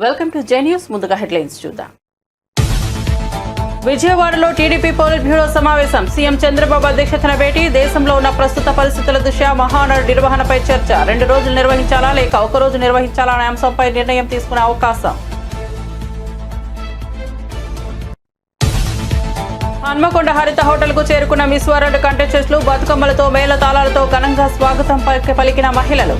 Welcome to J news. ముందుగా headlines చూద్దాం. విజయవాడలో టీడీపీ పోలిట్ బ్యూరో సమావేశం. సీఎం చంద్రబాబు అధ్యక్షతన భేటీ. దేశంలో ఉన్న ప్రస్తుత పరిస్థితుల దృష్ట్యా మహానాడు నిర్వహణపై చర్చ. 2 రోజులు నిర్వహించాలా లేక 1 రోజు నిర్వహించాలా అనే అంశంపై నిర్ణయం తీసుకునే అవకాశం. హన్మకొండ హరిత హోటల్ కు చేరుకున్న మిస్ వరల్డ్ కంటెస్టెంట్లు బతుకమ్మలతో మేళ తాళాలతో ఘనంగా స్వాగతం పలికిన మహిళలు.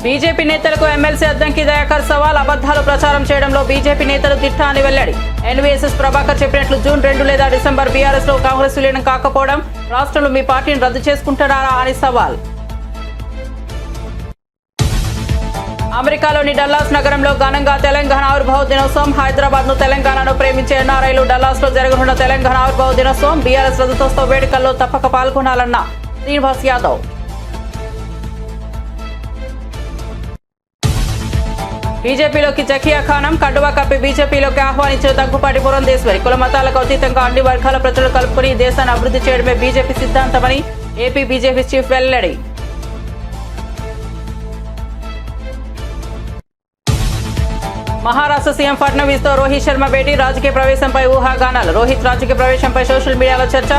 బీజేపీ నేతలకు ఎమ్మెల్సీ అద్దంకి దయాకర్ సవాల్. అబద్దాలు ప్రచారం చేయడంలో బీజేపీ నేతలు దిట్టా అని వెల్లడి. ఎన్వీఎస్ఎస్ ప్రభాకర్ చెప్పినట్లు జూన్ 2 లేదా డిసెంబర్ బీఆర్ఎస్ లో కాంగ్రెస్ విలీనం కాకపోవడం, రాష్ట్రంలో మీ పార్టీని రద్దు చేసుకుంటున్నారా అని సవాల్. అమెరికాలోని డల్లాస్ నగరంలో ఘనంగా తెలంగాణ ఆవిర్భావ దినోత్సవం. హైదరాబాద్ ను తెలంగాణను ప్రేమించే ఎన్ఆర్ఐలు డల్లాస్ లో జరగనున్న తెలంగాణ ఆవిర్భావ దినోత్సవం. బీఆర్ఎస్ రద్దుతో వేడుకల్లో తప్పక పాల్గొనాలన్న శ్రీనివాస్ యాదవ్. బీజేపీలోకి జకియా ఖానం. కండువా కప్పి బీజేపీలోకి ఆహ్వానించిన దగ్గుపాటి పురంధేశ్వరి. కుల మతాలకు అతీతంగా అన్ని వర్గాల ప్రజలు కలుపుకుని దేశాన్ని అభివృద్ధి చేయడమే బీజేపీ సిద్ధాంతమని ఏపీ బీజేపీ చీఫ్ వెల్లడి. మహారాష్ట్ర సీఎం ఫడ్నవీస్ తో రోహిత్ శర్మ భేటీ. రాజకీయ ప్రవేశంపై ఊహాగానాలు. రోహిత్ రాజకీయ ప్రవేశంపై సోషల్ మీడియాలో చర్చ.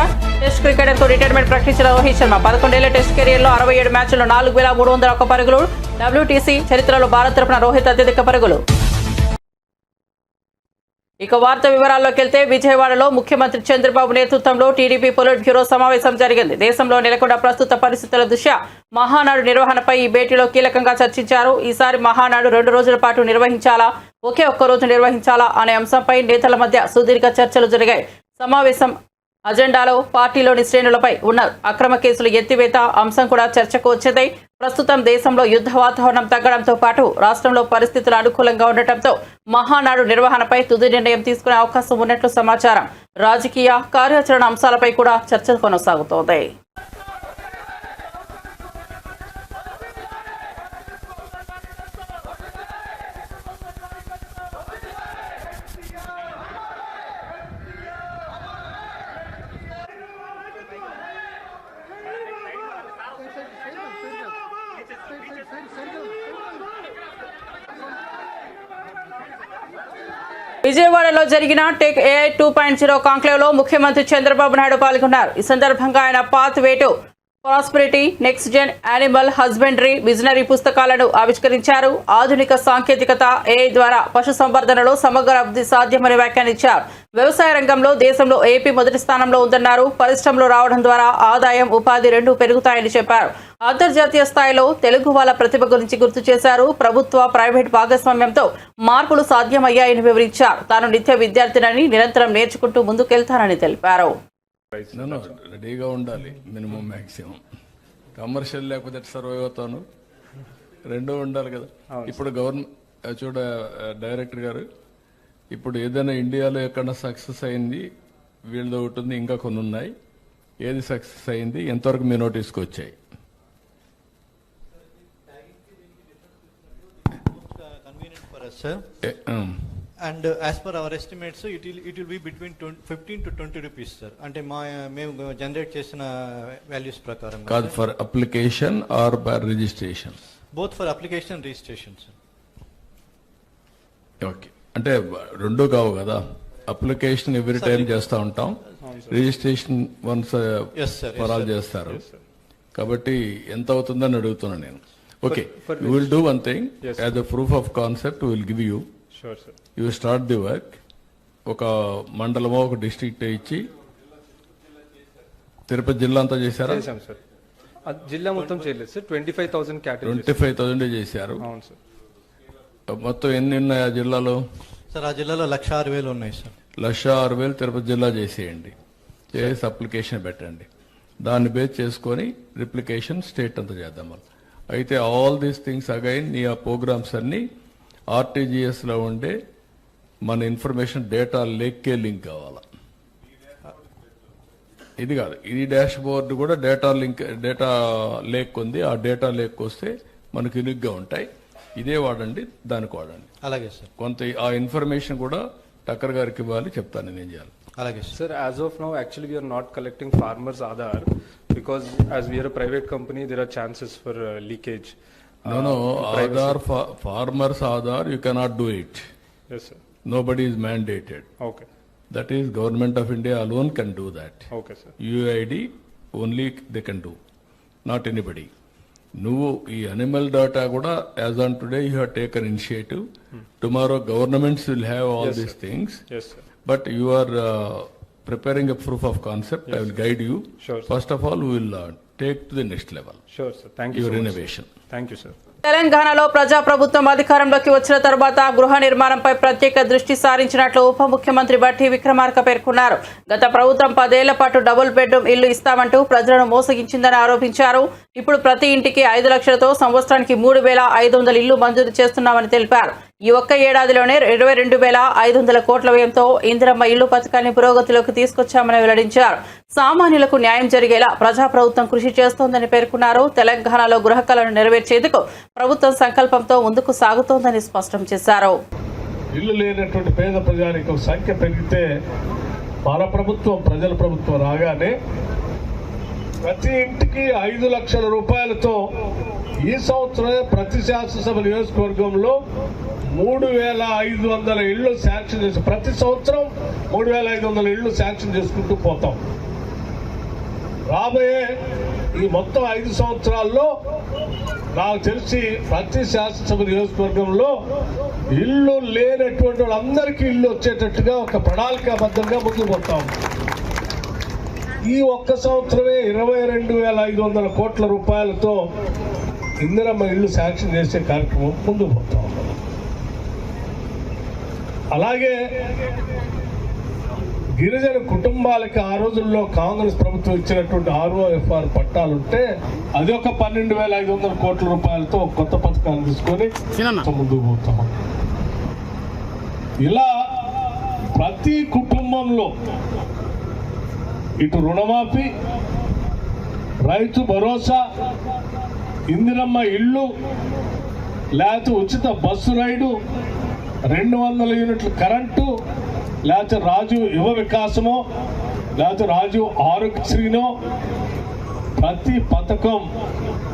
టెస్ట్ క్రికెటర్ కు రిటైర్మెంట్ ప్రకటించిన రోహిత్ శర్మ. 11 ఏళ్ల టెస్ట్ కెరీర్ లో 67 మ్యాచ్ల్లో 4,301 పరుగులు. డబ్ల్యూటీసీ చరిత్రలో భారత్ తరపున రోహిత్ అత్యధిక పరుగులు. ఇక వార్త వివరాల్లోకి వెళ్తే, విజయవాడలో ముఖ్యమంత్రి చంద్రబాబు నేతృత్వంలో టీడీపీ పొలిట్ బ్యూరో సమావేశం జరిగింది. దేశంలో నెలకొన్న ప్రస్తుత పరిస్థితుల దృష్ట్యా మహానాడు నిర్వహణపై ఈ భేటీలో కీలకంగా చర్చించారు. ఈసారి మహానాడు 2 రోజుల పాటు నిర్వహించాలా, ఒకే ఒక్క రోజు నిర్వహించాలా అనే అంశంపై నేతల మధ్య సుదీర్ఘ చర్చలు జరిగాయి. సమావేశం అజెండాలో పార్టీలోని శ్రేణులపై ఉన్న అక్రమ కేసులు ఎత్తివేత అంశం కూడా చర్చకు వచ్చేది. ప్రస్తుతం దేశంలో యుద్ధ వాతావరణం తగ్గడంతో పాటు రాష్ట్రంలో పరిస్థితులు అనుకూలంగా ఉండటంతో మహానాడు నిర్వహణపై తుది నిర్ణయం తీసుకునే అవకాశం ఉన్నట్లు సమాచారం. రాజకీయ కార్యాచరణ అంశాలపై కూడా చర్చ కొనసాగుతోంది. విజయవాడలో జరిగిన టెక్ AI 2.0 కాంక్లేవ్ లో ముఖ్యమంత్రి చంద్రబాబు నాయుడు పాల్గొన్నారు. ఈ సందర్భంగా ఆయన path way to prosperity, next gen animal husbandry visionary పుస్తకాలను ఆవిష్కరించారు. ఆధునిక సాంకేతికత AI ద్వారా పశు సంవర్ధనలో సమగ్ర అభివృద్ధి సాధ్యమని వ్యాఖ్యానించారు. వ్యవసాయ రంగంలో దేశంలో ఏపీ మొదటి స్థానంలో ఉందన్నారు. పరిశ్రమలు రావడం ద్వారా ఆదాయం, ఉపాధి 2 పెరుగుతాయని చెప్పారు. అంతర్జాతీయ స్థాయిలో తెలుగు వాళ్ళ ప్రతిభ గురించి గుర్తు చేశారు. ప్రభుత్వ, ప్రైవేట్ భాగస్వామ్యంతో మార్పులు సాధ్యమయ్యాయని వివరించారు. తాను నిత్య విద్యార్థినని, నిరంతరం నేర్చుకుంటూ ముందుకెళ్తానని తెలిపారు. రెడీగా ఉండాలి, మినిమం మ్యాక్సిమం. కమర్షియల్ లేకపోతే సర్వైవ్ అవుతాను, 2 ఉండాలి కదా. ఇప్పుడు గవర్నమెంట్ చూడ డైరెక్టర్ గారు, ఇప్పుడు ఏదైనా ఇండియాలో ఎక్కడ సక్సెస్ అయింది వీళ్ళది ఒకటి ఉంది, ఇంకా కొన్ని ఉన్నాయి. ఏది సక్సెస్ అయింది, ఎంతవరకు మీ నోటీస్కి వచ్చాయి? And as per our estimates, it will be between 15 to 20 rupees, sir. Ante మేము జనరేట్ చేసిన వాల్యూస్ ప్రకారం. కాదు, for application or for registration? Both for application and registration, sir. Okay, అంటే 2 కావు కదా. అప్లికేషన్ ఎవ్రీ టైం చేస్తూ ఉంటాం, రిజిస్ట్రేషన్ వన్స్ ఫర్ ఆల్ చేస్తారు. కాబట్టి ఎంత అవుతుందని అడుగుతున్నాను నేను. Okay, you will do one thing as a proof of concept will give you. You start the work. ఒక మండలమో ఒక డిస్ట్రిక్ట్ ఇచ్చి, తిరుపతి జిల్లా అంతా చేశారా? జిల్లా మొత్తం చేయలేదు సార్. 25,000 చేశారు. మొత్తం ఎన్ని ఉన్నాయి ఆ జిల్లాలో? సార్, ఆ జిల్లాలో 1,06,000 ఉన్నాయి సార్. 1,06,000 తిరుపతి జిల్లా చేసేయండి. చేసి అప్లికేషన్ పెట్టండి. దాన్ని బేస్ చేసుకొని రిప్లికేషన్ స్టేట్ అంతా చేద్దాం. అయితే ఆల్ దీస్ థింగ్స్ అగైన్ నీ ఆ ప్రోగ్రామ్స్ అన్ని ఆర్టీజీఎస్లో ఉండే మన ఇన్ఫర్మేషన్ డేటా లేక్కే లింక్ కావాలా. ఇది కాదు, ఇది డాష్ బోర్డు కూడా డేటా లేక్ ఉంది. ఆ డేటా లేక్ వస్తే మనకు యూనిక్గా ఉంటాయి. ఇదే వాడండి, దానికి వాడండి. అలాగే సార్. కొంత ఆ ఇన్ఫర్మేషన్ కూడా టక్కర్ గారికి ఇవ్వాలి, చెప్తాను నేను ఏం చేయాలి. అలాగే sir. Sir, as of now, actually, we are not collecting farmers' Aadhaar because as we are a private company, there are chances for leakage. No, privacy. Aadhaar, farmers Aadhaar, you cannot do it. Yes, sir. Nobody is mandated. Okay. That is, Government of India alone can do that. Okay, sir. UID only they can do, not anybody. నువ్వు ఈ animal data కూడా as on today you have taken initiative. Tomorrow governments will have all these things. Yes, sir. But you are preparing a proof of concept. I will guide you. Sure, sir. First of all, we will take to the next level Sure, sir. Thank you your so much, sir. innovation. Thank you, sir. తెలంగాణలో ప్రజాప్రభుత్వం అధికారంలోకి వచ్చిన తర్వాత గృహ నిర్మాణంపై ప్రత్యేక దృష్టి సారించినట్లు ఉప ముఖ్యమంత్రి బట్టి విక్రమార్క పేర్కొన్నారు. గత ప్రభుత్వం 10 ఏళ్ల పాటు డబుల్ బెడ్రూమ్ ఇల్లు ఇస్తామంటూ ప్రజలను మోసగించిందని ఆరోపించారు. ఇప్పుడు ప్రతి ఇంటికి 5 లక్షలతో సంవత్సరానికి 3,500 ఇళ్లు మంజూరు చేస్తున్నామని తెలిపారు. ఈ ఒక్క ఏడాదిలోనే 22,500 కోట్ల వ్యయంతో ఇందిరమ్మ ఇల్లు పథకాన్ని పురోగతిలోకి తీసుకొచ్చామని వెల్లడించారు. సామాన్యులకు న్యాయం జరిగేలా ప్రజాప్రభుత్వం కృషి చేస్తోందని పేర్కొన్నారు. తెలంగాణలో గృహ కలను నెరవేర్చేందుకు ప్రభుత్వం సంకల్పంతో ముందుకు సాగుతోందని స్పష్టం చేశారు. ఇల్లు లేనటువంటి పేద ప్రజానికం సంఖ్య పెరిగితే మన ప్రభుత్వం ప్రజల ప్రభుత్వం రాగానే ప్రతి ఇంటికి 5 లక్షల రూపాయలతో ఈ సంవత్సరమే ప్రతి శాసనసభ నియోజకవర్గంలో 3,500 ఇళ్లు శాంక్షన్ చేసి ప్రతి సంవత్సరం 3,500 ఇళ్లు శాంక్షన్ చేసుకుంటూ పోతాం. రాబోయే ఈ మొత్తం 5 సంవత్సరాల్లో నాకు తెలిసి ప్రతి శాసనసభ నియోజకవర్గంలో ఇల్లు లేనటువంటి వాళ్ళందరికీ ఇల్లు వచ్చేటట్టుగా ఒక ప్రణాళికాబద్ధంగా ముందుకు పోతాం. ఈ ఒక్క సంవత్సరమే 22,500 కోట్ల రూపాయలతో ఇందిరమ్మ ఇల్లు శాంక్షన్ చేసే కార్యక్రమం ముందుకు పోతాం. అలాగే గిరిజన కుటుంబాలకి ఆ రోజుల్లో కాంగ్రెస్ ప్రభుత్వం ఇచ్చినటువంటి ROFR పట్టాలుంటే అది ఒక 12,500 కోట్ల రూపాయలతో కొత్త పథకాన్ని తీసుకొని ముందుకు పోతాం. ఇలా ప్రతి కుటుంబంలో ఇటు రుణమాఫీ, రైతు భరోసా, ఇందిరమ్మ ఇల్లు, లేకపోతే ఉచిత బస్సు రైడు, 200 యూనిట్ల కరెంటు, లేకపోతే రాజు యువ వికాసమో, లేకపోతే రాజు ఆరోగ్యశ్రీనో, ప్రతి పథకం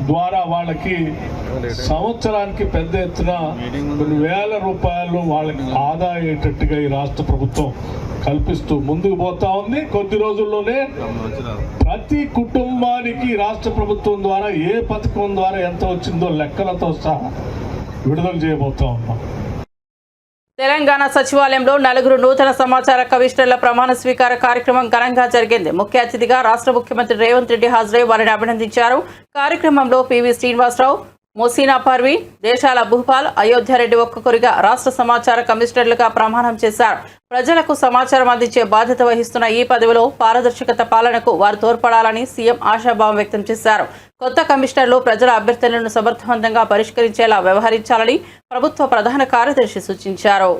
ద్వారా వాళ్ళకి సంవత్సరానికి పెద్ద ఎత్తున కొన్ని వేల రూపాయలు వాళ్ళకి ఆదా అయ్యేటట్టుగా ఈ రాష్ట్ర ప్రభుత్వం కల్పిస్తూ ముందుకు పోతా ఉంది. కొద్ది రోజుల్లోనే ప్రతి కుటుంబానికి రాష్ట్ర ప్రభుత్వం ద్వారా ఏ పథకం ద్వారా ఎంత వచ్చిందో లెక్కలతో సహా విడుదల చేయబోతా ఉన్నాం. తెలంగాణ సచివాలయంలో 4 నూతన సమాచార కమిషనర్ల ప్రమాణ స్వీకార కార్యక్రమం ఘనంగా జరిగింది. ముఖ్య అతిథిగా రాష్ట్ర ముఖ్యమంత్రి రేవంత్ రెడ్డి హాజరై వారిని అభినందించారు. కార్యక్రమంలో పివి శ్రీనివాసరావు, మోసీనా పర్వీ, దేశాల భూపాల్, అయోధ్యారెడ్డి ఒక్కొక్కరిగా రాష్ట్ర సమాచార కమిషనర్లుగా ప్రమాణం చేశారు. ప్రజలకు సమాచారం అందించే బాధ్యత వహిస్తున్న ఈ పదవిలో పారదర్శకత పాలనకు వారు తోడ్పడాలని సీఎం ఆశాభావం వ్యక్తం చేశారు. కొత్త కమిషనర్లు ప్రజల అభ్యర్థనలను సమర్థవంతంగా పరిష్కరించేలా వ్యవహరించాలని ప్రభుత్వ ప్రధాన కార్యదర్శి సూచించారు.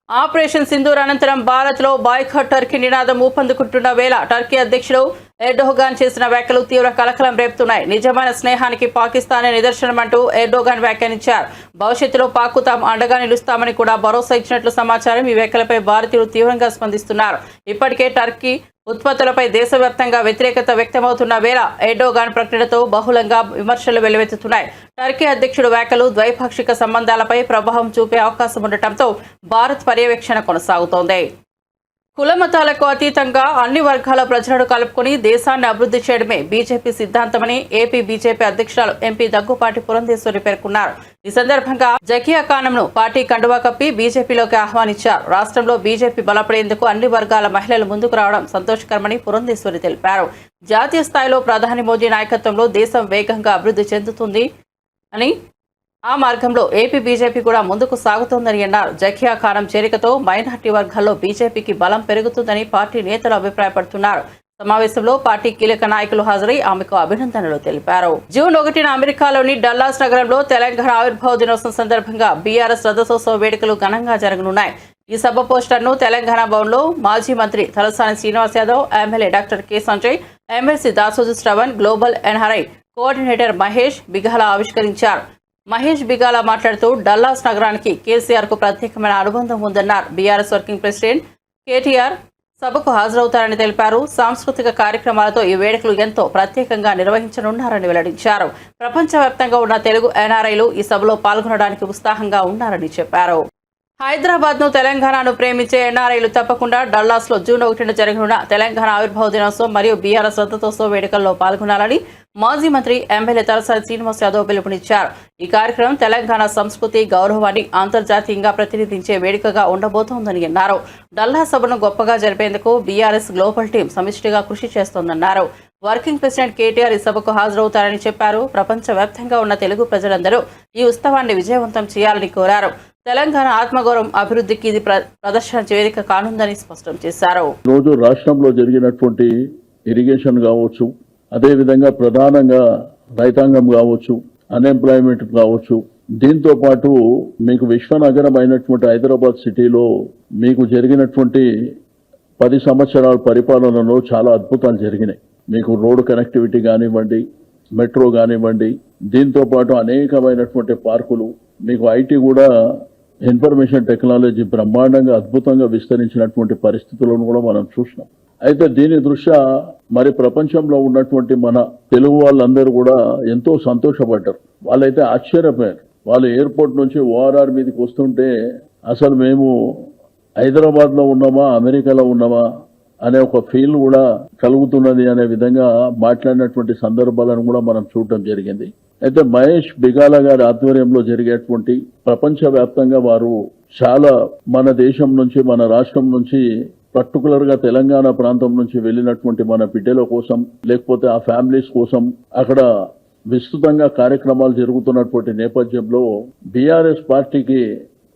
ఆపరేషన్ సింధూర్ అనంతరం భారత్లో బాయ్కాట్ టర్కీ నినాదం ఊపందుకుంటున్న వేళ టర్కీ అధ్యక్షుడు ఎర్డోగాన్ చేసిన వ్యాఖ్యలు తీవ్ర కలకలం రేపుతున్నాయి. నిజమైన స్నేహానికి పాకిస్తానే నిదర్శనమంటూ ఎర్డోగాన్ వ్యాఖ్యానించారు. భవిష్యత్తులో పాక్కు తాము అండగా నిలుస్తామని కూడా భరోసా ఇచ్చినట్లు సమాచారం. ఈ వ్యాఖ్యలపై భారతీయులు తీవ్రంగా స్పందిస్తున్నారు. ఇప్పటికే టర్కీ ఉత్పత్తులపై దేశవ్యాప్తంగా వ్యతిరేకత వ్యక్తమవుతున్న వేళ ఎర్డోగాన్ ప్రకటనతో బహుళంగా విమర్శలు వెల్లువెత్తుతున్నాయి. టర్కీ అధ్యక్షుడు వ్యాఖ్యలు ద్వైపాక్షిక సంబంధాలపై ప్రభావం చూపే అవకాశం ఉండటంతో భారత్ పర్యవేక్షణ కొనసాగుతోంది. కులమతాలకు అతీతంగా అన్ని వర్గాల ప్రజలను కలుపుకొని దేశాన్ని అభివృద్ధి చేయడమే బీజేపీ సిద్ధాంతమని ఏపీ బీజేపీ అధ్యక్షురాలు ఎంపీ దగ్గుపాటి పురంధేశ్వరి పేర్కొన్నారు. ఈ సందర్భంగా జకియా ఖానంను పార్టీ కండువా కప్పి బీజేపీలోకి ఆహ్వానించారు. రాష్ట్రంలో బీజేపీ బలపడేందుకు అన్ని వర్గాల మహిళలు ముందుకు రావడం సంతోషకరమని పురంధేశ్వరి తెలిపారు. జాతీయ స్థాయిలో ప్రధాని మోదీ నాయకత్వంలో దేశం వేగంగా అభివృద్ధి చెందుతుంది అని, ఆ మార్గంలో ఏపీ బీజేపీ కూడా ముందుకు సాగుతోందని అన్నారు. జకియా ఖానం చేరికతో మైనార్టీ వర్గాల్లో బీజేపీకి బలం పెరుగుతుందని పార్టీ నేతలు అభిప్రాయపడుతున్నారు. సమావేశంలో పార్టీ కీలక నాయకులు హాజరై ఆమెకు అభినందనలు తెలిపారు. జూన్ 1న అమెరికాలోని డల్లాస్ నగరంలో తెలంగాణ ఆవిర్భావ దినోత్సవం సందర్భంగా బీఆర్ఎస్ రథోత్సవ వేడుకలు ఘనంగా జరగనున్నాయి. ఈ సభ పోస్టర్ను తెలంగాణ భవన్లో మాజీ మంత్రి Talasani Srinivas Yadav, MLA doctor K Sanjay, MLC Dasoju Shravan, global NRI coordinator Mahesh Bigala ఆవిష్కరించారు. మహేష్ బిగాల మాట్లాడుతూ డల్లాస్ నగరానికి కేసీఆర్ కు ప్రత్యేకమైన అనుబంధం ఉందన్నారు. బీఆర్ఎస్ వర్కింగ్ ప్రెసిడెంట్ కేటీఆర్ సభకు హాజరవుతారని తెలిపారు. సాంస్కృతిక కార్యక్రమాలతో ఈ వేడుకలు ఎంతో ప్రత్యేకంగా నిర్వహించనున్నారని వెల్లడించారు. ప్రపంచవ్యాప్తంగా ఉన్న తెలుగు ఎన్ఆర్ఐలు ఈ సభలో పాల్గొనడానికి ఉత్సాహంగా ఉన్నారని చెప్పారు. హైదరాబాద్ను తెలంగాణను ప్రేమించే ఎన్ఆర్ఐలు తప్పకుండా డల్లాస్లో జూన్ 1న జరగనున్న తెలంగాణ ఆవిర్భావ దినోత్సవం మరియు బీఆర్ఎస్ రథోత్సవ వేడుకల్లో పాల్గొనాలని మాజీ మంత్రి ఎమ్మెల్యే తలసాని శ్రీనివాస్ యాదవ్ పిలుపునిచ్చారు. ఈ కార్యక్రమం తెలంగాణ సంస్కృతి గౌరవాన్ని అంతర్జాతీయంగా ప్రతినిధించే వేడుకగా ఉండబోతోందని అన్నారు. డల్లాస్ సభను గొప్పగా జరిపేందుకు బీఆర్ఎస్ గ్లోబల్ టీం సమిష్టిగా కృషి చేస్తోందన్నారు. వర్కింగ్ ప్రెసిడెంట్ కేటీఆర్ ఈ సభకు హాజరవుతారని చెప్పారు. ప్రపంచవ్యాప్తంగా ఉన్న తెలుగు ప్రజలందరూ ఈ ఉత్సవాన్ని విజయవంతం చేయాలని కోరారు. తెలంగాణ ఆత్మగౌరవం అభివృద్ధికి ఇది ప్రదర్శన వేదిక కానుందని స్పష్టం చేశారు. రోజు రాష్ట్రంలో జరిగినటువంటి ఇరిగేషన్ కావచ్చు, అదేవిధంగా ప్రధానంగా రైతాంగం కావచ్చు, అన్ఎంప్లాయ్మెంట్ కావచ్చు, దీంతో పాటు మీకు విశ్వనగరం అయినటువంటి హైదరాబాద్ సిటీలో మీకు జరిగినటువంటి 10 సంవత్సరాల పరిపాలనలో చాలా అద్భుతాలు జరిగినాయి. మీకు రోడ్డు కనెక్టివిటీ కానివ్వండి, మెట్రో కానివ్వండి, దీంతో పాటు అనేకమైనటువంటి పార్కులు, మీకు ఐటీ కూడా ఇన్ఫర్మేషన్ టెక్నాలజీ బ్రహ్మాండంగా అద్భుతంగా విస్తరించినటువంటి పరిస్థితులను కూడా మనం చూసినాం. అయితే దీని దృష్ట్యా మరి ప్రపంచంలో ఉన్నటువంటి మన తెలుగు వాళ్ళందరూ కూడా ఎంతో సంతోషపడ్డారు. వాళ్ళైతే ఆశ్చర్యపోయారు. వాళ్ళు ఎయిర్పోర్ట్ నుంచి ఓఆర్ఆర్ మీదకి వస్తుంటే అసలు మేము హైదరాబాద్లో ఉన్నామా, అమెరికాలో ఉన్నామా అనే ఒక ఫీల్ కూడా కలుగుతున్నది అనే విధంగా మాట్లాడినటువంటి సందర్భాలను కూడా మనం చూడటం జరిగింది. అయితే మహేష్ బిగాల గారి ఆధ్వర్యంలో జరిగేటువంటి ప్రపంచవ్యాప్తంగా వారు చాలా మన దేశం నుంచి, మన రాష్ట్రం నుంచి, పర్టికులర్ గా తెలంగాణ ప్రాంతం నుంచి వెళ్ళినటువంటి మన బిడ్డల కోసం, లేకపోతే ఆ ఫ్యామిలీస్ కోసం అక్కడ విస్తృతంగా కార్యక్రమాలు జరుగుతున్నటువంటి నేపథ్యంలో బీఆర్ఎస్ పార్టీకి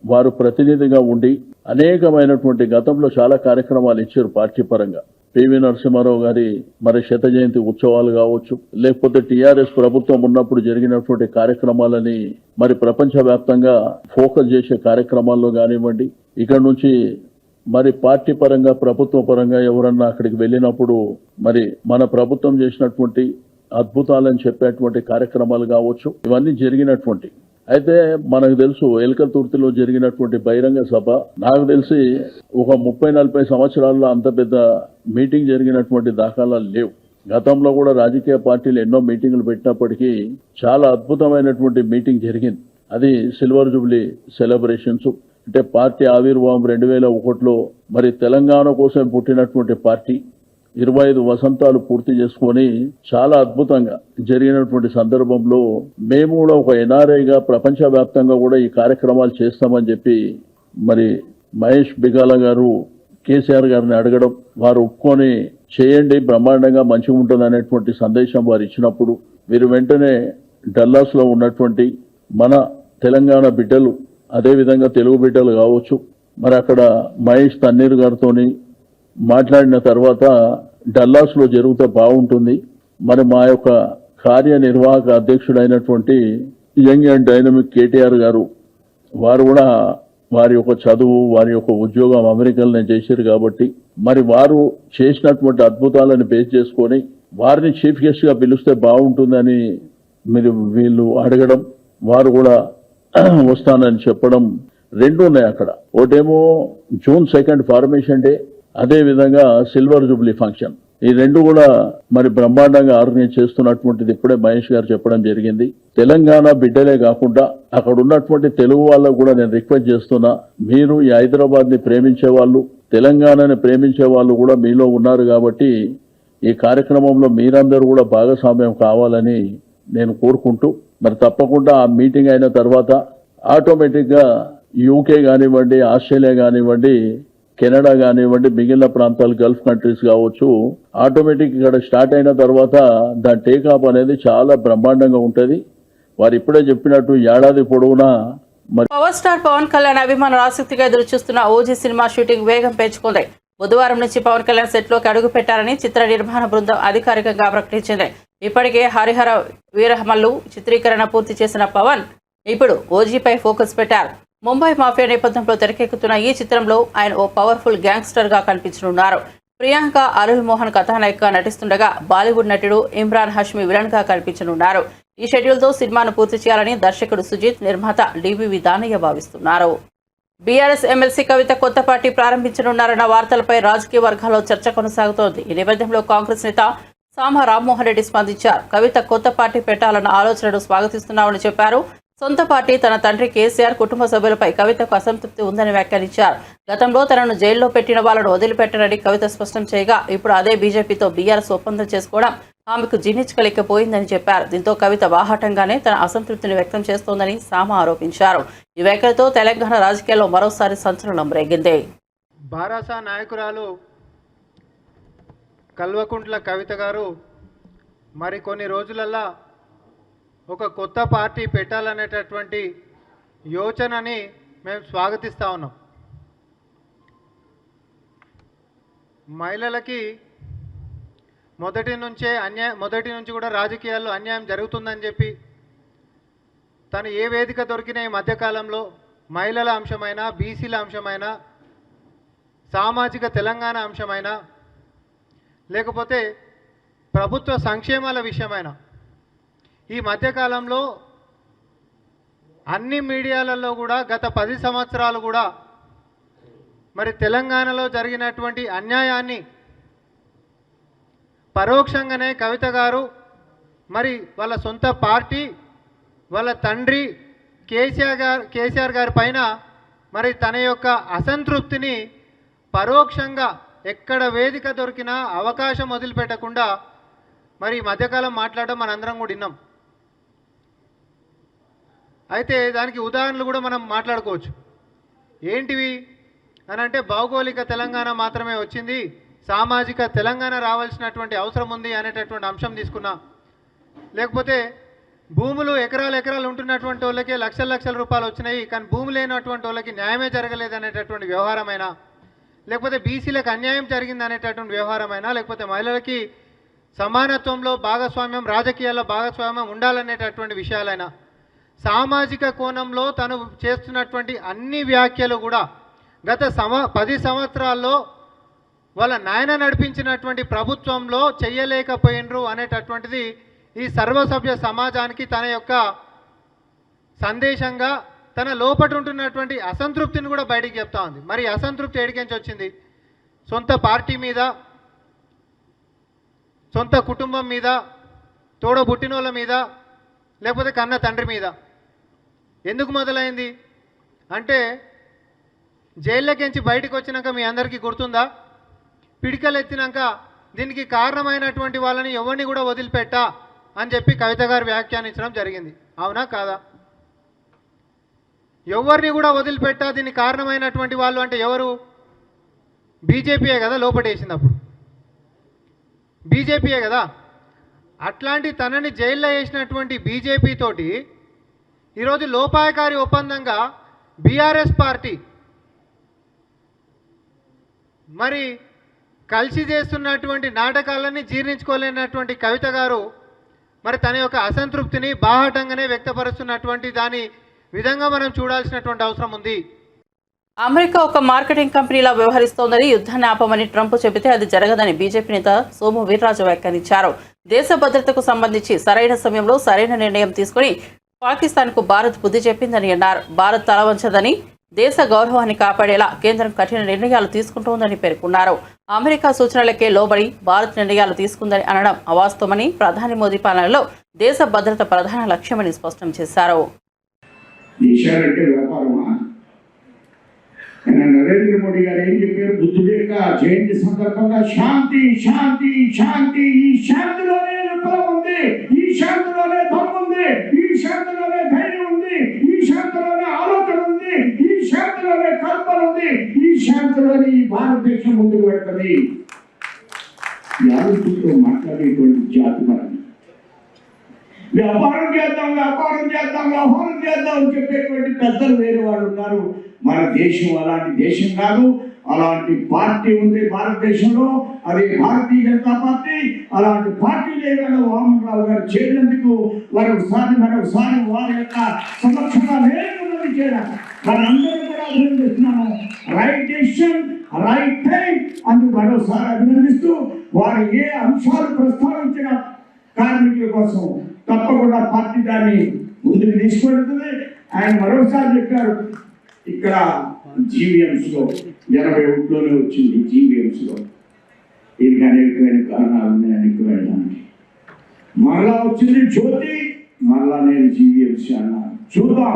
వారు ప్రతినిధిగా ఉండి అనేకమైనటువంటి గతంలో చాలా కార్యక్రమాలు ఇచ్చారు పార్టీ పరంగా. పివి నరసింహారావు గారి మరి 100వ జయంతి ఉత్సవాలు కావచ్చు, లేకపోతే టీఆర్ఎస్ ప్రభుత్వం ఉన్నప్పుడు జరిగినటువంటి కార్యక్రమాలని మరి ప్రపంచవ్యాప్తంగా ఫోకస్ చేసే కార్యక్రమాల్లో కానివ్వండి, ఇక్కడ నుంచి మరి పార్టీ పరంగా, ప్రభుత్వ పరంగా ఎవరన్నా అక్కడికి వెళ్ళినప్పుడు మరి మన ప్రభుత్వం చేసినటువంటి అద్భుతాలని చెప్పేటువంటి కార్యక్రమాలు కావచ్చు, ఇవన్నీ జరిగినటువంటి. అయితే మనకు తెలుసు ఎల్కతుర్తిలో జరిగినటువంటి బహిరంగ సభ, నాకు తెలిసి ఒక 30-40 సంవత్సరాల్లో అంత పెద్ద మీటింగ్ జరిగినటువంటి దాఖలాలు లేవు. గతంలో కూడా రాజకీయ పార్టీలు ఎన్నో మీటింగులు పెట్టినప్పటికీ చాలా అద్భుతమైనటువంటి మీటింగ్ జరిగింది. అది సిల్వర్ జూబ్లీ సెలబ్రేషన్స్. అంటే పార్టీ ఆవిర్భావం 2001లో మరి తెలంగాణ కోసం పుట్టినటువంటి పార్టీ 25 వసంతాలు పూర్తి చేసుకొని చాలా అద్భుతంగా జరిగినటువంటి సందర్భంలో మేము కూడా ఒక ఎన్ఆర్ఐగా ప్రపంచవ్యాప్తంగా కూడా ఈ కార్యక్రమాలు చేస్తామని చెప్పి మరి మహేష్ బిగాల గారు కేసీఆర్ గారిని అడగడం, వారు ఒప్పుకొని చేయండి బ్రహ్మాండంగా మంచిగా ఉంటుంది అనేటువంటి సందేశం వారు ఇచ్చినప్పుడు వీరు వెంటనే డల్లాస్ లో ఉన్నటువంటి మన తెలంగాణ బిడ్డలు, అదేవిధంగా తెలుగు బిడ్డలు కావచ్చు, మరి అక్కడ మహేష్ తన్నీర్ గారితోని మాట్లాడిన తర్వాత డల్లాస్ లో జరిగితే బాగుంటుంది, మరి మా యొక్క కార్యనిర్వాహక అధ్యక్షుడైనటువంటి యంగ్ అండ్ డైనమిక్ కేటీఆర్ గారు వారు కూడా వారి యొక్క చదువు, వారి యొక్క ఉద్యోగం అమెరికాలోనే చేశారు కాబట్టి మరి వారు చేసినటువంటి అద్భుతాలను బేస్ చేసుకొని వారిని చీఫ్ గెస్ట్ గా పిలిస్తే బాగుంటుందని వీళ్ళు అడగడం, వారు కూడా వస్తానని చెప్పడం రెండు ఉన్నాయి అక్కడ. ఒకటేమో June 2 ఫార్మేషన్ డే, అదే విధంగా సిల్వర్ జూబ్లీ ఫంక్షన్. ఈ రెండు కూడా మరి బ్రహ్మాండంగా ఆర్గనైజ్ చేస్తున్నటువంటిది ఇప్పుడే మహేష్ గారు చెప్పడం జరిగింది. తెలంగాణ బిడ్డలే కాకుండా అక్కడ ఉన్నటువంటి తెలుగు వాళ్ళకు కూడా నేను రిక్వెస్ట్ చేస్తున్నా, మీరు ఈ హైదరాబాద్ ని ప్రేమించే వాళ్ళు, తెలంగాణని ప్రేమించే వాళ్ళు కూడా మీలో ఉన్నారు కాబట్టి ఈ కార్యక్రమంలో మీరందరూ కూడా భాగస్వామ్యం కావాలని నేను కోరుకుంటూ, మరి తప్పకుండా ఆ మీటింగ్ అయిన తర్వాత ఆటోమేటిక్ గా యూకే కానివ్వండి, ఆస్ట్రేలియా కానివ్వండి, కెనడా కానివ్వండి, మిగిలిన ప్రాంతాలు గల్ఫ్ కంట్రీస్ కావచ్చు, ఆటోమేటిక్ ఇక్కడ స్టార్ట్ అయిన తర్వాత దాని టేకాఫ్ అనేది చాలా బ్రహ్మాండంగా ఉంటది. వారు ఇప్పుడే చెప్పినట్టు ఏడాది పొడవునా మరి పవర్ స్టార్ పవన్ కళ్యాణ్ అభిమానులు ఆసక్తిగా ఎదురు చూస్తున్న ఓజీ సినిమా షూటింగ్ వేగం పెంచుకుంది. బుధవారం నుంచి పవన్ కళ్యాణ్ సెట్ లోకి అడుగు పెట్టారని చిత్ర నిర్మాణ బృందం అధికారికంగా ప్రకటించింది. ఇప్పటికే హరిహర వీరమల్లు చిత్రీకరణ పూర్తి చేసిన పవన్ ఇప్పుడు ఓజీపై ఫోకస్ పెట్టారు. ముంబై మాఫియా నేపథ్యంలో తెరకెక్కుతున్న ఈ చిత్రంలో ఆయన ఓ పవర్ఫుల్ గ్యాంగ్స్టర్ గా కనిపించనున్నారు. ప్రియాంక అరుల్ మోహన్ కథానాయికగా నటిస్తుండగా బాలీవుడ్ నటుడు ఇమ్రాన్ హష్మి విలన్ గా కనిపించనున్నారు. ఈ షెడ్యూల్ తో సినిమాను పూర్తి చేయాలని దర్శకుడు సుజిత్, నిర్మాత డివివి దానయ్య భావిస్తున్నారు. బీఆర్ఎస్ ఎమ్మెల్సీ కవిత కొత్త పార్టీ ప్రారంభించనున్నారన్న వార్తలపై రాజకీయ వర్గాల్లో చర్చ కొనసాగుతోంది. ఈ నేపథ్యంలో కాంగ్రెస్ నేత సామ రామ్మోహన్ రెడ్డి స్పందించారు. కవిత కొత్త పార్టీ పెట్టాలన్న ఆలోచనను స్వాగతిస్తున్నామని చెప్పారు. సొంత పార్టీ తన తండ్రి కేసీఆర్ కుటుంబ సభ్యులపై కవితకు అసంతృప్తి ఉందని వ్యాఖ్యానించారు. గతంలో తనను జైల్లో పెట్టిన వాళ్లను వదిలిపెట్టరని కవిత స్పష్టం చేయగా, ఇప్పుడు అదే బీజేపీతో బీఆర్ఎస్ ఒప్పందం చేసుకోవడం ఆమెకు జీర్ణించుకోలేకపోయిందని చెప్పారు. దీంతో కవిత బాహాటంగానే తన అసంతృప్తిని వ్యక్తం చేస్తోందని సామ ఆరోపించారు. ఈ వ్యాఖ్యలతో తెలంగాణ రాజకీయాల్లో మరోసారి సంచలనం రేగింది. బారాస నాయకురాలు కల్వకుంట్ల కవిత గారు మరి కొన్ని రోజులల్లా ఒక కొత్త పార్టీ పెట్టాలనేటటువంటి యోచనని మేము స్వాగతిస్తూ ఉన్నాం. మహిళలకి మొదటి నుంచి కూడా రాజకీయాల్లో అన్యాయం జరుగుతుందని చెప్పి తను ఏ వేదిక దొరికిన ఈ మధ్యకాలంలో మహిళల అంశమైనా, బీసీల అంశమైనా, సామాజిక తెలంగాణ అంశమైనా, లేకపోతే ప్రభుత్వ సంక్షేమాల విషయమైనా ఈ మధ్యకాలంలో అన్ని మీడియాలలో కూడా గత 10 సంవత్సరాలు కూడా మరి తెలంగాణలో జరిగినటువంటి అన్యాయాన్ని పరోక్షంగానే కవిత గారు మరి వాళ్ళ సొంత పార్టీ, వాళ్ళ తండ్రి కేసీఆర్ గారి పైన మరి తన యొక్క అసంతృప్తిని పరోక్షంగా ఎక్కడ వేదిక దొరికినా అవకాశం వదిలిపెట్టకుండా మరి ఈ మధ్యకాలం మాట్లాడడం మనందరం కూడా విన్నాం. అయితే దానికి ఉదాహరణలు కూడా మనం మాట్లాడుకోవచ్చు. ఏంటివి అని అంటే, భౌగోళిక తెలంగాణ మాత్రమే వచ్చింది, సామాజిక తెలంగాణ రావాల్సినటువంటి అవసరం ఉంది అనేటటువంటి అంశం తీసుకున్నా. లేకపోతే భూములు ఎకరాలు ఉంటున్నటువంటి వాళ్ళకి లక్షల రూపాయలు వచ్చినాయి, కానీ భూమి లేనటువంటి వాళ్ళకి న్యాయమే జరగలేదు అనేటటువంటి వ్యవహారమైనా, లేకపోతే బీసీలకు అన్యాయం జరిగింది అనేటటువంటి వ్యవహారమైనా, లేకపోతే మహిళలకి సమానత్వంలో భాగస్వామ్యం, రాజకీయాల్లో భాగస్వామ్యం ఉండాలనేటటువంటి విషయాలైనా, సామాజిక కోణంలో తను చేస్తున్నటువంటి అన్ని వ్యాఖ్యలు కూడా గత 10 సంవత్సరాల్లో వాళ్ళ నాయన నడిపించినటువంటి ప్రభుత్వంలో చెయ్యలేకపోయినరు అనేటటువంటిది ఈ సర్వసభ్య సమాజానికి తన యొక్క సందేశంగా తన లోపట ఉంటున్నటువంటి అసంతృప్తిని కూడా బయటికి చెప్తా ఉంది. మరి అసంతృప్తి ఎడికించి వచ్చింది? సొంత పార్టీ మీద, సొంత కుటుంబం మీద, తోడబుట్టినోళ్ళ మీద, లేకపోతే కన్న తండ్రి మీద. ఎందుకు మొదలైంది అంటే, జైల్లోకించి బయటకు వచ్చినాక మీ అందరికీ గుర్తుందా, పిడికలు ఎత్తినాక దీనికి కారణమైనటువంటి వాళ్ళని ఎవరిని కూడా వదిలిపెట్టా అని చెప్పి కవిత గారు వ్యాఖ్యానించడం జరిగింది. అవునా కాదా? ఎవరిని కూడా వదిలిపెట్టా దీనికి కారణమైనటువంటి వాళ్ళు అంటే ఎవరు? బీజేపీయే కదా లోపటేసింది. అప్పుడు బీజేపీయే కదా. అట్లాంటి తనని జైల్లో వేసినటువంటి బీజేపీ తోటి ఈరోజు లోపాయకారి ఒప్పందంగా బీఆర్ఎస్ పార్టీ మరి కలిసి చేస్తున్నటువంటి నాటకాలన్నీ జీర్ణించుకోలేనటువంటి కవిత గారు మరి తన యొక్క అసంతృప్తిని బాహాటంగానే వ్యక్తపరుస్తున్నటువంటి దాని విధంగా మనం చూడాల్సినటువంటి అవసరం ఉంది. అమెరికా ఒక మార్కెటింగ్ కంపెనీలా వ్యవహరిస్తోందని యుద్ధాన్ని ఆపమని ట్రంప్ చెబితే అది జరగదని బీజేపీ నేత సోము వీర్రాజు వ్యాఖ్యానించారు. దేశ భద్రతకు సంబంధించి సరైన సమయంలో సరైన నిర్ణయం తీసుకుని పాకిస్తాన్కు భారత్ బుద్ధి చెప్పిందని అన్నారు. భారత్ తల వంచదని, దేశ గౌరవాన్ని కాపాడేలా కేంద్రం కఠిన నిర్ణయాలు తీసుకుంటోందని పేర్కొన్నారు. అమెరికా సూచనలకే లోబడి భారత్ నిర్ణయాలు తీసుకుందని అనడం అవాస్తవమని, ప్రధాని మోదీ పాలనలో దేశ భద్రత ప్రధాన లక్ష్యమని స్పష్టం చేశారు. నరేంద్ర మోడీ గారు ఏం చెప్పారు? బుద్ధుడి యొక్క జయంతి సందర్భంగా శాంతి శాంతి శాంతి, ఈ శాంతిలోనే విప్లవం ఉంది, ఈ శాంతిలోనే దమ్ము ఉంది, ఈ శాంతిలోనే ధైర్యం ఉంది, ఈ శాంతిలోనే ఆలోచన ఉంది, ఈ శాంతిలోనే కల్పన ఉంది, ఈ శాంతిలోనే ఈ భారతదేశం ముందుకు పెడుతుంది. ఈ ఆలోచనతో మాట్లాడేటువంటి జాతి మనం. వ్యాపారం చేద్దాం, వ్యాపారం చేద్దాం, వ్యవహారం చేద్దాం అని చెప్పేటువంటి పెద్దలు వేరే వాళ్ళు ఉన్నారు. మన దేశం అలాంటి దేశం కాదు. అలాంటి పార్టీ ఉంది భారతదేశంలో, అది భారతీయ జనతా పార్టీ. అలాంటి పార్టీ లేకుండా వామనరావు గారు చేరినందుకు మరొకసారి వారి యొక్క సంరక్షణ లేకుండా చేయడం మనందరూ కూడా అభినందిస్తున్నాము. రైట్ డెసిషన్, రైట్ టైం అందుకు మరోసారి అభినందిస్తూ, వారు ఏ అంశాలు ప్రస్తావించిన కార్మికుల కోసం తప్పకుండా పార్టీ దాన్ని ముందుకు తీసుకెళ్తుంది. ఆయన మరోసారి చెప్పారు, ఇక్కడ జీవీఎంస్ లో 81లోనే వచ్చింది. జీవీఎంస్ లో దీనికి అనేకమైన కారణాలు ఉన్నాయి, అనేకమైన దానికి మరలా వచ్చింది జ్యోతి, మరలా నేను జీవీఎంసీ అన్నాను. చూద్దాం.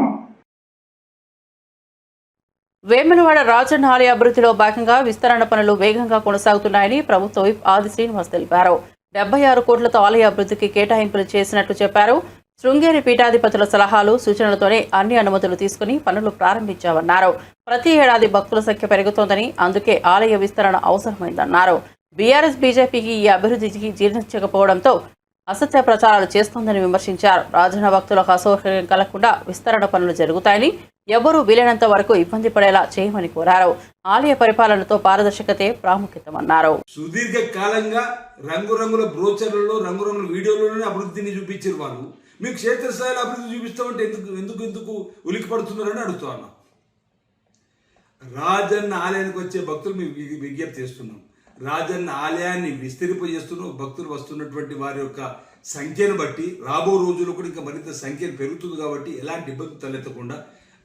వేములవాడ రాజన్న ఆలయ అభివృద్ధిలో భాగంగా విస్తరణ పనులు వేగంగా కొనసాగుతున్నాయని ప్రభుత్వ విప్ ఆది శ్రీనివాస్ తెలిపారు. 76 కోట్లతో ఆలయ అభివృద్ధికి కేటాయింపులు చేసినట్లు చెప్పారు. శృంగేరి పీఠాధిపతుల సలహాలు, సూచనలతోనే అన్ని అనుమతులు తీసుకుని పనులు ప్రారంభించామన్నారు. ప్రతి ఏడాది భక్తుల సంఖ్య పెరుగుతోందని, అందుకే ఆలయ విస్తరణ అవసరమైందన్నారు. బీఆర్ఎస్ బీజేపీకి ఈ అభివృద్ధికి జీర్ణించకపోవడంతో అసత్య ప్రచారాలు చేస్తోందని విమర్శించారు. రాజన్న భక్తులకు అసౌకర్యం కలగకుండా విస్తరణ పనులు జరుగుతాయని, ఎవరూ వీలైనంత వరకు ఇబ్బంది పడేలా చేయమని కోరారు. ఆలయ పరిపాలనతో పారదర్శకతే ప్రాముఖ్యతమన్నారు. సుదీర్ఘ కాలంగా రంగురంగుల బ్రోచర్లలో, రంగురంగుల వీడియోలలోనే అభివృద్ధిని చూపించారు వాళ్ళు. మీకు క్షేత్రస్థాయిలో అభివృద్ధి చూపిస్తామంటే ఎందుకు ఉలికి పడుతున్నారని అడుగుతా ఉన్నా. రాజన్న ఆలయానికి వచ్చే భక్తులు మేము విజ్ఞప్తి చేస్తున్నాం. రాజన్న ఆలయాన్ని విస్తరింపజేస్తున్నాం. భక్తులు వస్తున్నటువంటి వారి యొక్క సంఖ్యను బట్టి రాబో రోజుల్లో కూడా ఇంకా మరింత సంఖ్య పెరుగుతుంది. కాబట్టి ఎలాంటి ఇబ్బంది తలెత్తకుండా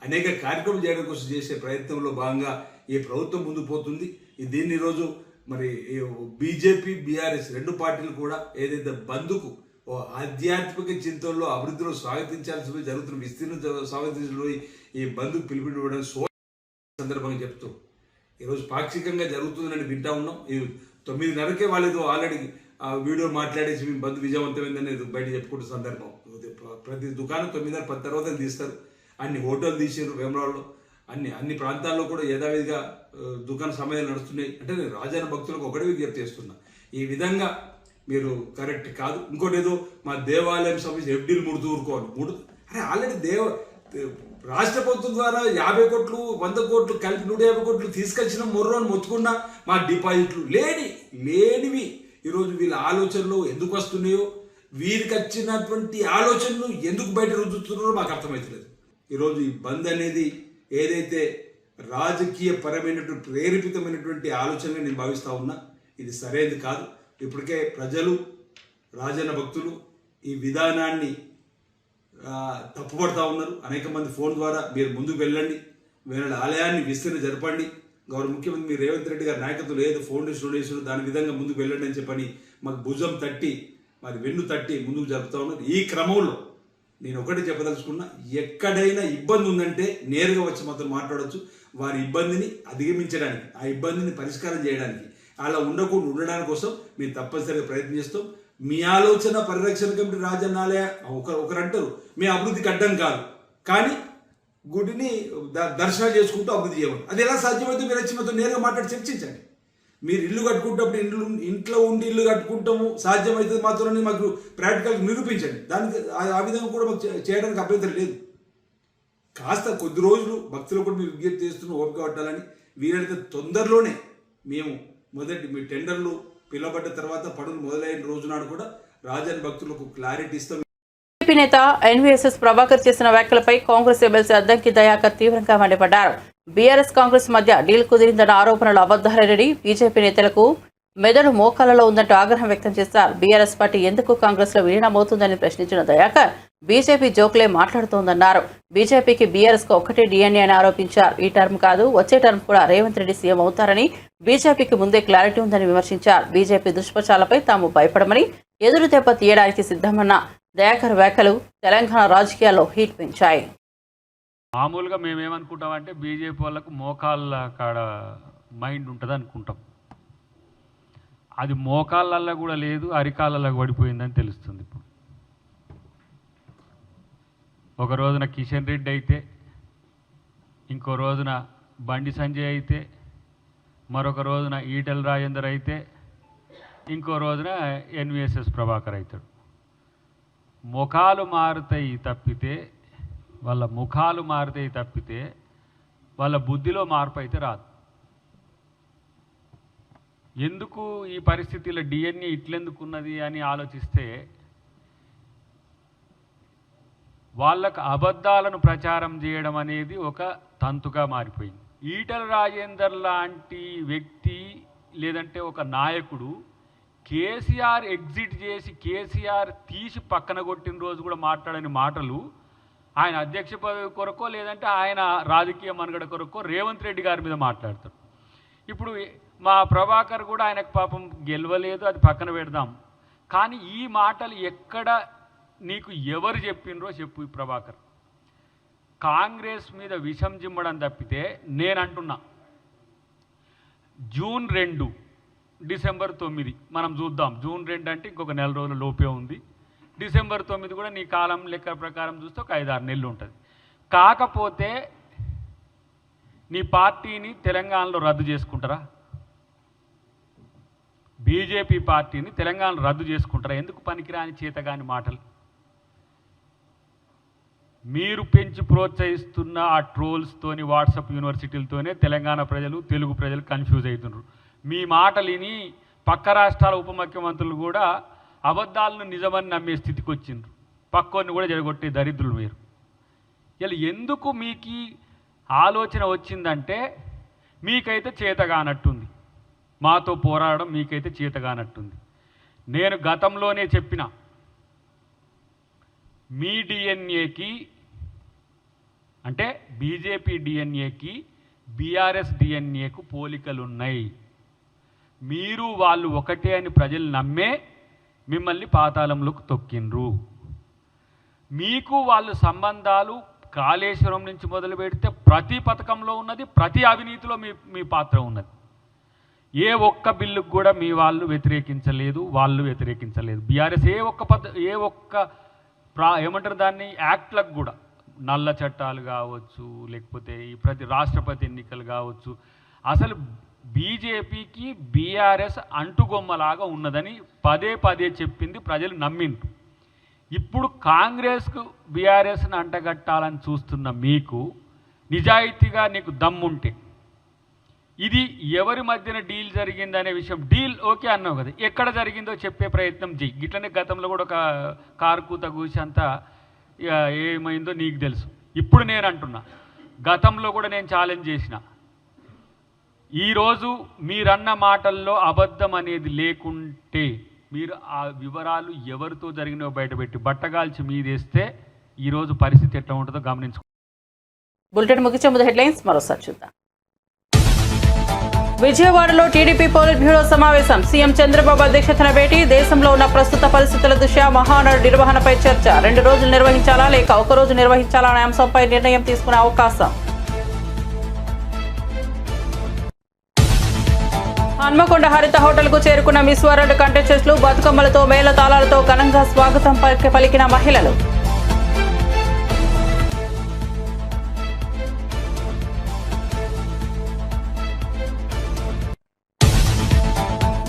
అనేక కార్యక్రమం చేయడం కోసం చేసే ప్రయత్నంలో భాగంగా ఈ ప్రభుత్వం ముందుకు పోతుంది. దీన్ని ఈరోజు మరి బీజేపీ, బీఆర్ఎస్ రెండు పార్టీలు కూడా ఏదైతే బంద్కు ఆధ్యాత్మిక చింతనలో అభివృద్ధిలో స్వాగతించాల్సి జరుగుతున్న విస్తీర్ణ స్వాగతించడం ఈ బంద్కు పిలుపునివ్వడం సందర్భంగా చెప్తూ ఈరోజు పాక్షికంగా జరుగుతుందని వింటా ఉన్నాం. ఈ 9:30కే వాళ్ళు ఆల్రెడీ వీడియో మాట్లాడేసి మేము బంద్ విజయవంతమైందని బయట చెప్పుకుంటున్న సందర్భం. ప్రతి దుకాణం 9:30 తర్వాత తీస్తారు. అన్ని హోటల్ తీసారు వేమరాడలో, అన్ని ప్రాంతాల్లో కూడా యథావిధిగా దుకాణ సమయాలు నడుస్తున్నాయి. అంటే నేను రాజన్న భక్తులకు ఒకటే విజ్ఞప్తి చేస్తున్నా, ఈ విధంగా మీరు కరెక్ట్ కాదు. ఇంకోటి ఏదో మా దేవాలయం సమస్య ఎఫ్డీలు ఊరుకోవాలి. అరే ఆల్రెడీ రాష్ట్ర ప్రభుత్వం ద్వారా 50 కోట్లు 100 కోట్లు కలిపి 150 కోట్లు తీసుకొచ్చిన మొర్రోని మొత్తుకున్నా మా డిపాజిట్లు లేనివి ఈరోజు వీళ్ళ ఆలోచనలు ఎందుకు వస్తున్నాయో, వీరికి వచ్చినటువంటి ఆలోచనలు ఎందుకు బయట రుద్దుతున్నారో మాకు అర్థమవుతలేదు. ఈరోజు ఈ బంద్ అనేది ఏదైతే రాజకీయ పరమైనటువంటి ప్రేరేపితమైనటువంటి ఆలోచనగా నేను భావిస్తా ఉన్నా, ఇది సరైనది కాదు. ఇప్పటికే ప్రజలు, రాజన్న భక్తులు ఈ విధానాన్ని తప్పుపడతా ఉన్నారు. అనేక మంది ఫోన్ ద్వారా మీరు ముందుకు వెళ్ళండి, వీళ్ళ ఆలయాన్ని విస్తరణ జరపండి, గౌరవ ముఖ్యమంత్రి మీరు రేవంత్ రెడ్డి గారి నాయకత్వం ఏదో ఫౌండేషన్ దాని విధంగా ముందుకు వెళ్ళండి అని చెప్పని మాకు భుజం తట్టి మరి వెన్ను తట్టి ముందుకు జరుపుతా ఉన్నారు. ఈ క్రమంలో నేను ఒకటి చెప్పదలుచుకున్నా, ఎక్కడైనా ఇబ్బంది ఉందంటే నేరుగా వచ్చి మాతో మాట్లాడవచ్చు. వారి ఇబ్బందిని అధిగమించడానికి, ఆ ఇబ్బందిని పరిష్కారం చేయడానికి, అలా ఉండకుండా ఉండడానికి కోసం మేము తప్పనిసరిగా ప్రయత్నం చేస్తాం. మీ ఆలోచన పరిరక్షణ కమిటీ రాజన్న ఆలయ ఒకరంటారు మీ అభివృద్ధికి అడ్డం కాదు, కానీ గుడిని దర్శనం చేసుకుంటూ అభివృద్ధి చేయమని. అది ఎలా సాధ్యమైతే మీరు వచ్చి మాతో నేరుగా మాట్లాడి చర్చించండి. మీరు ఇల్లు కట్టుకుంటప్పుడు ఇంట్లో ఉండి ఇల్లు కట్టుకుంటాము సాధ్యమవుతుంది మాత్రమే మాకు ప్రాక్టికల్గా నిరూపించండి. దానికి ఆ విధంగా కూడా మాకు చేయడానికి అభ్యంతరం లేదు. కాస్త కొద్ది రోజులు భక్తులు కూడా మీరు విజ్ఞప్తి చేస్తున్న ఓపిక పట్టాలని, వీలైతే తొందరలోనే మేము మీ టెండర్లు పిలువబడ్డ తర్వాత పనులు మొదలైన రోజు నాడు కూడా రాజన్న భక్తులకు క్లారిటీ ఇస్తాం. బీజేపీ నేత ఎన్వీఎస్ఎస్ ప్రభాకర్ చేసిన వ్యాఖ్యలపై కాంగ్రెస్ ఎమ్మెల్సీ అద్దంకి దయాకర్ తీవ్రంగా మండిపడ్డారు. బీఆర్ఎస్ కాంగ్రెస్ మధ్య డీల్ కుదిరిందన్న ఆరోపణలు అబద్ధాలేనని బీజేపీ నేతలకు మెదడు మోకాలలో ఉందంటూ ఆగ్రహం వ్యక్తం చేశారు. బీఆర్ఎస్ పార్టీ ఎందుకు కాంగ్రెస్ లో విలీనమవుతుందని ప్రశ్నించిన దయాకర్ బీజేపీ జోకులే మాట్లాడుతోందన్నారు. బీజేపీకి బీఆర్ఎస్ కు ఒక్కటే డిఎన్ఏ అని ఆరోపించారు. ఈ టర్మ్ కాదు, వచ్చే టర్మ్ కూడా రేవంత్ రెడ్డి సీఎం అవుతారని బీజేపీకి ముందే క్లారిటీ ఉందని విమర్శించారు. బీజేపీ దుష్ప్రచారాలపై తాము భయపడమని, ఎదురు దెబ్బ తీయడానికి సిద్ధమన్న దయాకర్ వ్యాఖ్యలు తెలంగాణ రాజకీయాల్లో హీట్ పెంచాయి. మామూలుగా మేమేమనుకుంటామంటే బీజేపీ వాళ్ళకు మోకాళ్ళ కాడ మైండ్ ఉంటుంది అనుకుంటాం. అది మోకాళ్ళల్లో కూడా లేదు, అరికాళ్ళల్లో పడిపోయిందని తెలుస్తుంది. ఇప్పుడు ఒక రోజున కిషన్ రెడ్డి అయితే, ఇంకో రోజున బండి సంజయ్ అయితే, మరొక రోజున ఈటెల రాజేందర్ అయితే, ఇంకో రోజున ఎన్విఎస్ఎస్ ప్రభాకర్ అవుతాడు. ముఖాలు మారుతాయి తప్పితే వాళ్ళ బుద్ధిలో మార్పు అయితే రాదు. ఎందుకు ఈ పరిస్థితిలో డిఎన్ఏ ఇట్లెందుకు ఉన్నది అని ఆలోచిస్తే, వాళ్ళకు అబద్ధాలను ప్రచారం చేయడం అనేది ఒక తంతుగా మారిపోయింది. ఈటెల రాజేందర్ లాంటి వ్యక్తి లేదంటే ఒక నాయకుడు కేసీఆర్ ఎగ్జిట్ చేసి కేసీఆర్ తీసి పక్కన కొట్టిన రోజు కూడా మాట్లాడని మాటలు ఆయన అధ్యక్ష పదవి కొరకో లేదంటే ఆయన రాజకీయ మనుగడ కొరకో రేవంత్ రెడ్డి గారి మీద మాట్లాడతారు. ఇప్పుడు మా ప్రభాకర్ కూడా ఆయనకు పాపం గెలవలేదు, అది పక్కన పెడదాం. కానీ ఈ మాటలు ఎక్కడ నీకు ఎవరు చెప్పినరో చెప్పు. ఈ ప్రభాకర్ కాంగ్రెస్ మీద విషం జిమ్మడం తప్పితే నేను అంటున్నా, జూన్ 2 డిసెంబర్ 9 మనం చూద్దాం. జూన్ 2 అంటే ఇంకొక నెల రోజుల లోపే ఉంది. డిసెంబర్ 9 కూడా నీ కాలం లెక్క ప్రకారం చూస్తే ఒక 5-6 నెలలు ఉంటుంది. కాకపోతే నీ పార్టీని తెలంగాణలో రద్దు చేసుకుంటారా? బీజేపీ పార్టీని తెలంగాణలో రద్దు చేసుకుంటారా? ఎందుకు పనికిరాని చేతగాని మాటలు మీరు పెంచి ప్రోత్సహిస్తున్న ఆ ట్రోల్స్తోని, వాట్సాప్ యూనివర్సిటీలతోనే తెలంగాణ ప్రజలు, తెలుగు ప్రజలు కన్ఫ్యూజ్ అవుతున్నారు. మీ మాటలు విని పక్క రాష్ట్రాల ఉప ముఖ్యమంత్రులు కూడా అబద్ధాలను నిజమని నమ్మే స్థితికి వచ్చిండ్రు. పక్కోని కూడా జరగొట్టే దరిద్రులు మీరు. ఇలా ఎందుకు మీకు ఆలోచన వచ్చిందంటే, మీకైతే చేతగానట్టుంది, మాతో పోరాడడం మీకైతే చేతగానట్టుంది. నేను గతంలోనే చెప్పిన, మీ డిఎన్ఏకి అంటే బీజేపీ డిఎన్ఏకి బీఆర్ఎస్ డిఎన్ఏకు పోలికలు ఉన్నాయి. మీరు వాళ్ళు ఒకటే అని ప్రజలు నమ్మే మిమ్మల్ని పాతాళంలోకి తొక్కిండ్రు. మీకు వాళ్ళు సంబంధాలు కాళేశ్వరం నుంచి మొదలు పెడితే ప్రతి పథకంలో ఉన్నది, ప్రతి అవినీతిలో మీ పాత్ర ఉన్నది. ఏ ఒక్క బిల్లుకు కూడా మీ వాళ్ళు వ్యతిరేకించలేదు, వాళ్ళు వ్యతిరేకించలేదు. బీఆర్ఎస్ ఏ ఒక్క ఏమంటారు దాన్ని, యాక్ట్లకు కూడా, నల్ల చట్టాలు కావచ్చు, లేకపోతే ఈ ప్రతి రాష్ట్రపతి ఎన్నికలు కావచ్చు, అసలు బీజేపీకి బీఆర్ఎస్ అంటుగొమ్మలాగా ఉన్నదని పదే పదే చెప్పింది, ప్రజలు నమ్మిండ్రు. ఇప్పుడు కాంగ్రెస్కు బీఆర్ఎస్ని అంటగట్టాలని చూస్తున్న మీకు నిజాయితీగా నీకు దమ్ముంటే, ఇది ఎవరి మధ్యన డీల్ జరిగిందనే విషయం, డీల్ ఓకే అన్నావు కదా, ఎక్కడ జరిగిందో చెప్పే ప్రయత్నం చెయ్యి. గిట్లనే గతంలో కూడా ఒక కారుకూత కూసి అంతా ఏమైందో నీకు తెలుసు. ఇప్పుడు నేను అంటున్నా, గతంలో కూడా నేను ఛాలెంజ్ చేసిన, ఈరోజు మీరన్న మాటల్లో అబద్ధం అనేది లేకుంటే, మీరు ఆ వివరాలు ఎవరితో జరిగినో బయటపెట్టి బట్టగాల్చి మీదేస్తే ఈరోజు పరిస్థితి ఎట్లా ఉంటుందో గమనించుకో. బులెటిన్ ముగించే ముందు హెడ్లైన్స్ మరోసారి చూద్దాం. విజయవాడలో టీడీపీ పోలిట్ బ్యూరో సమావేశం. సీఎం చంద్రబాబు అధ్యక్షతన భేటీ. దేశంలో ఉన్న ప్రస్తుత పరిస్థితుల దృష్ట్యా మహానాడు నిర్వహణపై చర్చ. 2 రోజులు నిర్వహించాలా లేక 1 రోజు నిర్వహించాలా అనే అంశంపై నిర్ణయం తీసుకునే అవకాశం. హన్మకొండ హరిత హోటల్ కు చేరుకున్న మిస్ వరల్డ్ కంటెస్టెంట్లు. బతుకమ్మలతో, మేళ తాళాలతో ఘనంగా స్వాగతం పలికిన మహిళలు.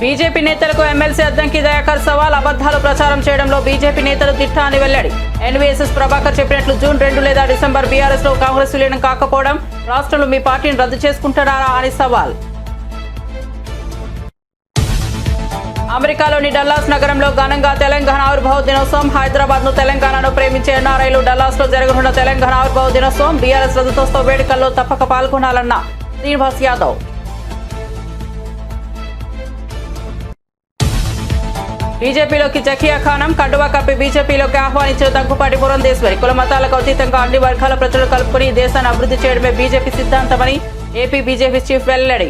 బీజేపీ నేతలకు ఎమ్మెల్సీ అద్దంకి దయాకర్ సవాల్. అబద్ధాలు ప్రచారం చేయడంలో బీజేపీ నేతలు దిట్ట అని వెల్లడి. ఎన్వీఎస్ఎస్ ప్రభాకర్ చెప్పినట్లు జూన్ 2 లేదా డిసెంబర్ బీఆర్ఎస్ లో కాంగ్రెస్ విలీనం కాకపోవడం, రాష్ట్రంలో మీ పార్టీని రద్దు చేసుకుంటున్నారా అని సవాల్. అమెరికాలోని డల్లాస్ నగరంలో ఘనంగా తెలంగాణ ఆవిర్భావ దినోత్సవం. హైదరాబాద్ను తెలంగాణను ప్రేమించే ఎన్ఆర్ఐలు డల్లాస్లో జరగనున్న తెలంగాణ ఆవిర్భావ దినోత్సవం. బీఆర్ఎస్ రజతోత్సవ వేడుకల్లో తప్పక పాల్గొనాలన్న శ్రీనివాస్ యాదవ్. బీజేపీలోకి జకియా ఖానం. కండువా కప్పి బీజేపీలోకి ఆహ్వానించిన దగ్గుపాటి పురంధేశ్వరి. కుల మతాలకు అతీతంగా అన్ని వర్గాల ప్రజలు కలుపుకుని దేశాన్ని అభివృద్ధి చేయడమే బీజేపీ సిద్ధాంతమని ఏపీ బీజేపీ చీఫ్ వెల్లడి.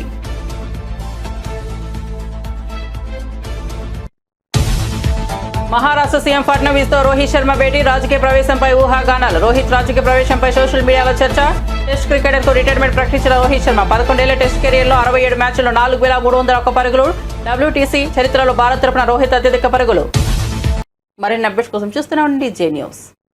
మహారాష్ట్ర సీఎం ఫడ్నవీస్ తో రోహిత్ శర్మ భేటీ. రాజకీయ ప్రవేశంపై ఊహాగానాలు. రోహిత్ రాజకీయ ప్రవేశంపై సోషల్ మీడియాలో చర్చ. టెస్ట్ క్రికెటర్ కు రిటైర్మెంట్ ప్రకటించిన రోహిత్ శర్మ. 11 ఏళ్ల టెస్ట్ కెరీర్ లో 67 మ్యాచ్ల్లో 4,301 పరుగులు. WTC చరిత్రలో భారత్ తరపున రోహిత్ అత్యధిక పరుగులు. మరిన్ని అప్డేట్స్ కోసం చూస్తూనే ఉండండి జే న్యూస్.